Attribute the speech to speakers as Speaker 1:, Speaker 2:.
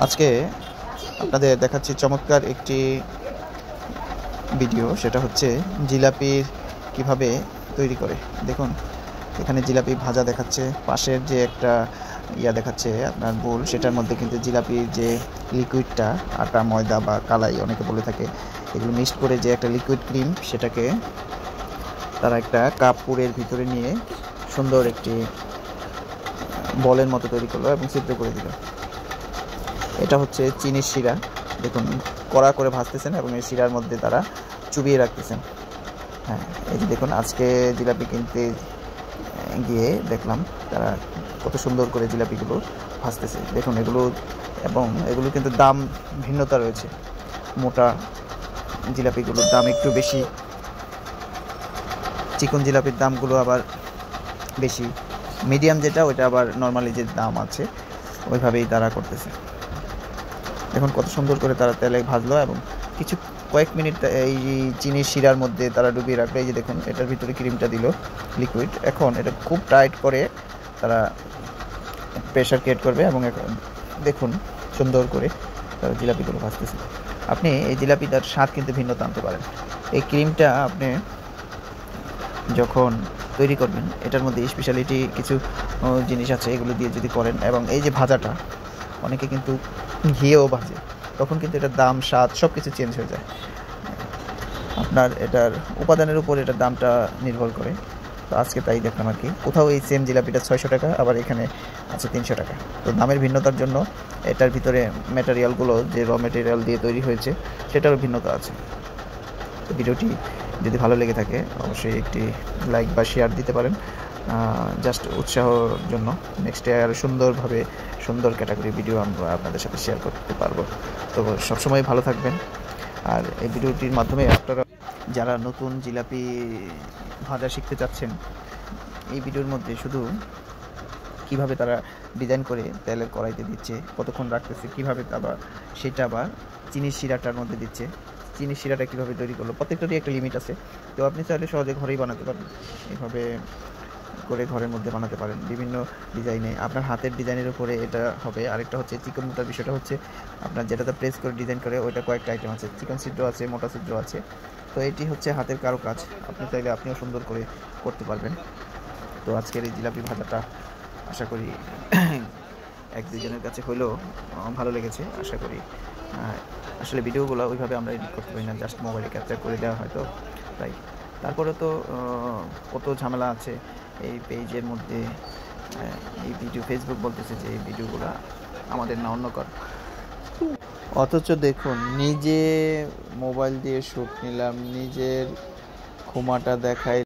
Speaker 1: আজকে আপনাদের দেখাচ্ছি চমৎকার একটি ভিডিও, সেটা হচ্ছে জিলাপির কিভাবে তৈরি করে। দেখুন, এখানে জিলাপি ভাজা দেখাচ্ছে, পাশের যে একটা দেখাচ্ছে আপনার বোল, সেটার মধ্যে কিন্তু জিলাপির যে লিকুইডটা, আটা, ময়দা বা কালাই অনেকে বলে থাকে, এগুলো মিক্সড করে যে একটা লিকুইড ক্রিম, সেটাকে তারা একটা কাপড়ের ভিতরে নিয়ে সুন্দর একটি বলের মতো তৈরি করলো এবং সিদ্ধ করে দিল। এটা হচ্ছে চিনির শিরা। দেখুন, কড়া করে ভাজতেছেন এবং এই শিরার মধ্যে তারা চুবিয়ে রাখতেছেন। হ্যাঁ, এই যে দেখুন, আজকে জিলাপি কিনতে গিয়ে দেখলাম তারা কত সুন্দর করে জিলাপিগুলো ভাজতেছে। দেখুন এগুলো কিন্তু দাম ভিন্নতা রয়েছে। মোটা জিলাপিগুলোর দাম একটু বেশি, চিকন জিলাপির দামগুলো আবার বেশি, মিডিয়াম যেটা ওইটা আবার নর্মালি যে দাম আছে ওইভাবেই তারা করতেছে। দেখুন কত সুন্দর করে তারা তেলে ভাজলো এবং কয়েক মিনিট এই চিনির শিরার মধ্যে তারা ডুবিয়ে রাখলো। এই যে দেখুন, এটার ভিতরে ক্রিমটা দিল লিকুইড। এখন এটা খুব টাইট করে তারা প্রেশার ক্রিয়েট করবে এবং দেখুন সুন্দর করে তারা জিলাপিগুলো ভাজতেছে। আপনি এই জিলাপিটার স্বাদ কিন্তু ভিন্নতা আনতে পারেন। এই ক্রিমটা আপনি যখন তৈরি করবেন, এটার মধ্যে স্পেশালিটি কিছু জিনিস আছে, এগুলো দিয়ে যদি করেন, এবং এই যে ভাজাটা অনেকে কিন্তু ঘিয়েও ভাজে, তখন কিন্তু এটার দাম, স্বাদ সব কিছু চেঞ্জ হয়ে যায়। আপনার এটার উপাদানের উপর এটার দামটা নির্ভর করে। তো আজকে তাই দেখলাম আর কি, কোথাও এই সেম জিলাপিটা 600 টাকা, আবার এখানে আছে 300 টাকা। তো দামের ভিন্নতার জন্য এটার ভিতরে ম্যাটেরিয়ালগুলো, যে র ম্যাটেরিয়াল দিয়ে তৈরি হয়েছে, সেটারও ভিন্নতা আছে। তো ভিডিওটি যদি ভালো লেগে থাকে অবশ্যই একটি লাইক বা শেয়ার দিতে পারেন, জাস্ট উৎসাহর জন্য। নেক্সটে আর সুন্দর ক্যাটাগরি ভিডিও আমরা আপনাদের সাথে শেয়ার করতে পারবো। তো সবসময় ভালো থাকবেন। আর এই ভিডিওটির মাধ্যমে আপনারা যারা নতুন জিলাপি ভাজা শিখতে চাচ্ছেন, এই ভিডিওর মধ্যে শুধু কিভাবে তারা ডিজাইন করে তেলের কড়াইতে দিচ্ছে, কতক্ষণ রাখতেছে, কীভাবে সেটা আবার চিনির শিরাটার মধ্যে দিচ্ছে, চিনির শিরাটা কীভাবে তৈরি করলো, প্রত্যেকটারই একটা লিমিট আছে। তো আপনি চাইলে সহজে ঘরেই বানাতে পারেন। এভাবে করে ঘরের মধ্যে বানাতে পারেন বিভিন্ন ডিজাইনে, আপনার হাতের ডিজাইনের উপরে এটা হবে। আরেকটা হচ্ছে চিকন মোটার বিষয়টা হচ্ছে, আপনার যেটাতে প্রেস করে ডিজাইন করে ওইটা কয়েকটা আইটেম আছে, চিকন ছিদ্র আছে, মোটা ছিদ্র আছে। তো এটি হচ্ছে হাতের কারুকাজ, আপনি চাইলে আপনিও সুন্দর করে করতে পারবেন। তো আজকের এই জিলাপি ভাজাটা আশা করি এক দুজনের কাছে হলেও ভালো লেগেছে, আশা করি। আসলে ভিডিওগুলো ওইভাবে আমরা এডিট করতে পারি না, জাস্ট মোবাইলে ক্যাপচার করে দেওয়া হয়, তো তাই। তারপরে তো কত ঝামেলা আছে এই পেজের মধ্যে। এই ভিডিও ফেসবুক বলতেছে যে এই ভিডিওগুলো আমাদের না অন্য কার, অথচ দেখুন নিজে মোবাইল দিয়ে শ্যুট নিলাম, নিজের ক্ষমাটা দেখাই